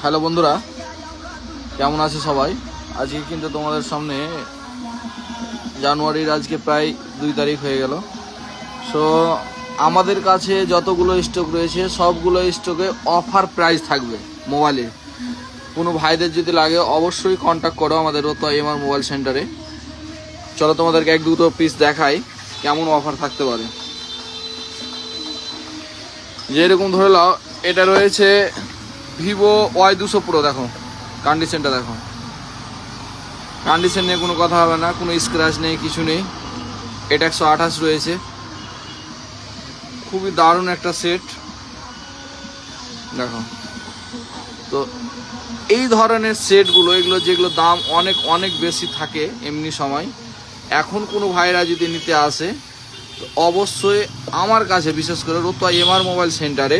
Hello বন্ধুরা, কেমন আছে সবাই? আজকে কিন্তু তোমাদের সামনে জানুয়ারির আজকে প্রায় 2 তারিখ হয়ে গেল। সো আমাদের কাছে যতগুলো স্টক রয়েছে সবগুলো স্টকে অফার প্রাইস থাকবে। মোবাইলে কোনো ভাইদের যদি লাগে অবশ্যই কন্ট্যাক্ট করো আমাদের রতুয়া এমআর মোবাইল সেন্টারে। চলো তোমাদেরকে এক দুটো পিস দেখাই কেমন অফার থাকতে পারে। যেরকম ধরে নাও, এটা রয়েছে ভিভো Y200 Pro। দেখো কন্ডিশনটা, দেখো কন্ডিশন নিয়ে কোনো কথা হবে না, কোনো স্ক্র্যাচ নেই, কিছু নেই। এটা 128 রয়েছে, খুবই দারুণ একটা সেট। দেখো তো এই ধরনের সেটগুলো, এগুলো যেগুলো দাম অনেক অনেক বেশি থাকে এমনি সময়, এখন কোনো ভাইরা যদি নিতে আসে তো অবশ্যই আমার কাছে, বিশেষ করে রতুয়া এমআর মোবাইল সেন্টারে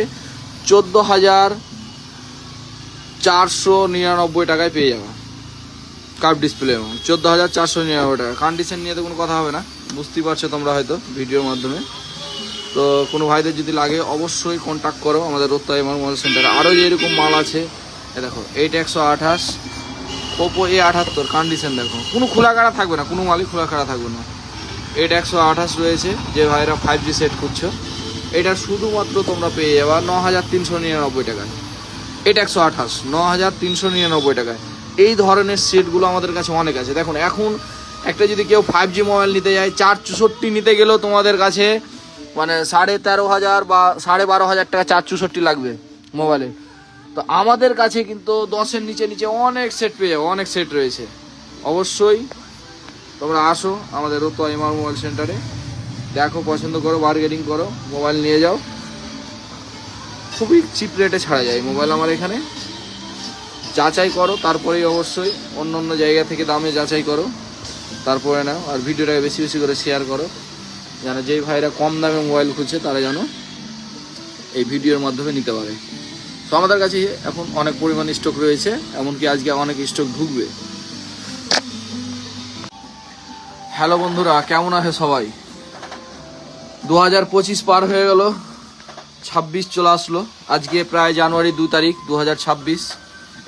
14,499 টাকায় পেয়ে যাবে কার্ভ ডিসপ্লে এবং 14,499 টাকা। কন্ডিশন নিয়ে তো কোনো কথা হবে না, বুঝতেই পারছো তোমরা হয়তো ভিডিওর মাধ্যমে। তো কোনো ভাইদের যদি লাগে অবশ্যই কন্ট্যাক্ট করো আমাদের রতুয়া এমআর মোবাইল সেন্টারে। আরও যে এরকম মাল আছে, দেখো এইটা 128, ওপো A78। কন্ডিশন দেখো, কোনো খোলা কাটা থাকবে না, কোনো মালই খোলা কাটা থাকবে না। এটা 128 রয়েছে, যে ভাইরা 5G সেট করছো, এটা শুধুমাত্র তোমরা পেয়ে যাবা 9,399 টাকায়। এটা 128, 9,399 টাকায়। এই ধরনের সেটগুলো আমাদের কাছে অনেক আছে। দেখুন এখন একটা যদি কেউ 5G মোবাইল নিতে যায়, 464 নিতে গেলেও তোমাদের কাছে মানে 13,500 বা 12,500 টাকা 464 লাগবে মোবাইলে। তো আমাদের কাছে কিন্তু 10-এর নিচে নিচে অনেক সেট পেয়ে যাবো, অনেক সেট রয়েছে। অবশ্যই তোমরা আসো আমাদের রতুয়া এমআর মোবাইল সেন্টারে, দেখো, পছন্দ করো, বার্গেনিং করো, মোবাইল নিয়ে যাও। খুবই চিপ রেটে ছাড়া যায় মোবাইল আমার এখানে। যাচাই করো, তারপরেই অবশ্যই অন্য অন্য জায়গা থেকে দামে যাচাই করো, তারপরে নাও। আর ভিডিওটাকে বেশি বেশি করে শেয়ার করো, যেন যেই ভাইরা কম দামে মোবাইল খুঁজছে তারা যেন এই ভিডিওর মাধ্যমে নিতে পারে। তো আমাদের কাছে এখন অনেক পরিমাণ স্টক রয়েছে, এমনকি আজকে অনেক স্টক ঢুকবে। হ্যালো বন্ধুরা, কেমন আছে সবাই? 2025 পার হয়ে গেল, 26 চলে আসলো। আজকে প্রায় জানুয়ারি 2 তারিখ 2026।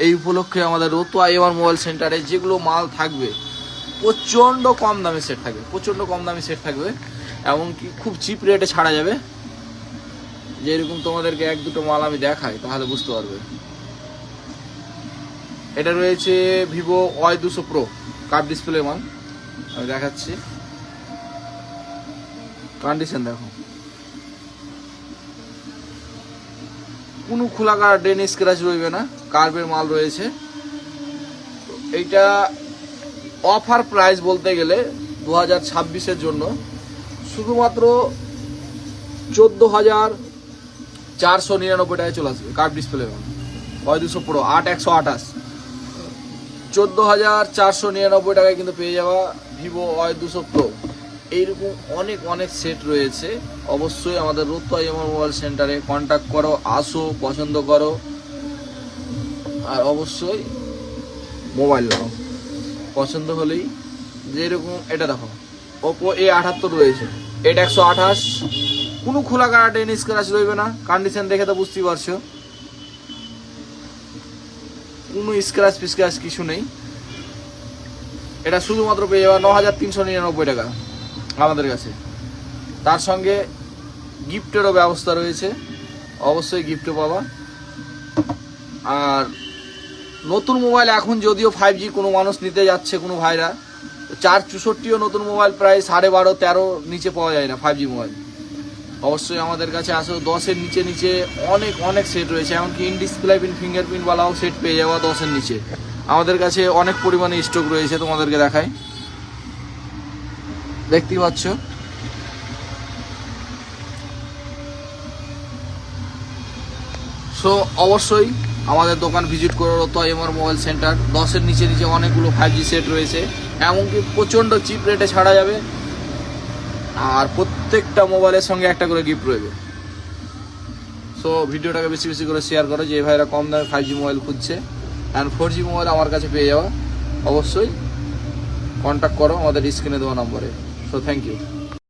এই উপলক্ষে আমাদের রতুয়া এমআর মোবাইল সেন্টারে যেগুলো মাল থাকবে প্রচণ্ড কম দামে সেট থাকবে, প্রচণ্ড কম দামে সেট থাকবে, এমনকি খুব চিপ রেটে ছাড়া যাবে। যেরকম তোমাদেরকে এক দুটো মাল আমি দেখাই তাহলে বুঝতে পারবে। এটা রয়েছে Vivo Y200 Pro curve display মাল, আমি দেখাচ্ছি। কন্ডিশন দেখো, কোনো খোলা কাটা ডেন স্ক্র্যাচ রইবে না, কার্ভের মাল রয়েছে। এইটা অফার প্রাইস বলতে গেলে 2026-এর জন্য শুধুমাত্র 14,499 টাকায় চলে আসবে কার্ভ ডিসপ্লে মাল Y200 Pro 8/128। 14,499 টাকায় কিন্তু পেয়ে যাওয়া ভিভো Y200 Pro। এইরকম অনেক অনেক সেট রয়েছে। অবশ্যই আমাদের রতুয়া এমআর মোবাইল সেন্টারে কন্ট্যাক্ট করো, আসো, পছন্দ করো, আর অবশ্যই মোবাইল নাও। পছন্দ হলেই, যেরকম এটা দেখো ওপো A78 রয়েছে, এটা 128, কোনো খোলা কাটা ডেন স্ক্র্যাচ রইবে না। কন্ডিশন দেখে তো বুঝতেই পারছো, কোনো স্ক্র্যাচ ফিস্ক্র্যাচ কিছু নেই। এটা শুধুমাত্র পেয়ে যাবে 9,399 টাকা আমাদের কাছে। তার সঙ্গে গিফটেরও ব্যবস্থা রয়েছে, অবশ্যই গিফটও পাবা। আর নতুন মোবাইল এখন যদিও 5G কোনো মানুষ নিতে যাচ্ছে, কোনো ভাইরা 464ও নতুন মোবাইল প্রায় 12,500-13 নিচে পাওয়া যায় না 5G মোবাইল। অবশ্যই আমাদের কাছে আসো, 10-এর নিচে নিচে অনেক অনেক সেট রয়েছে, এমনকি ইন ডিসপ্লে পিন, ফিঙ্গারপ্রিন্টওয়ালাও সেট পেয়ে যাওয়া 10-এর নিচে। আমাদের কাছে অনেক পরিমাণে স্টক রয়েছে, তোমাদেরকে দেখাই, দেখতেই পাচ্ছ। সো অবশ্যই আমাদের দোকান ভিজিট করো, রতুয়া এমআর মোবাইল সেন্টার। 10-এর নিচে নিচে অনেকগুলো 5G সেট রয়েছে, এমনকি প্রচণ্ড চিপ রেটে ছাড়া যাবে। আর প্রত্যেকটা মোবাইলের সঙ্গে একটা করে গিফট রয়েছে। সো ভিডিওটাকে বেশি বেশি করে শেয়ার করো, যে ভাইরা কম দামে 5G মোবাইল খুঁজছে। অ্যান্ড 4G মোবাইল আমার কাছে পেয়ে যাওয়া, অবশ্যই কন্ট্যাক্ট করো আমাদের স্ক্রিনে দেওয়া নম্বরে। So thank you.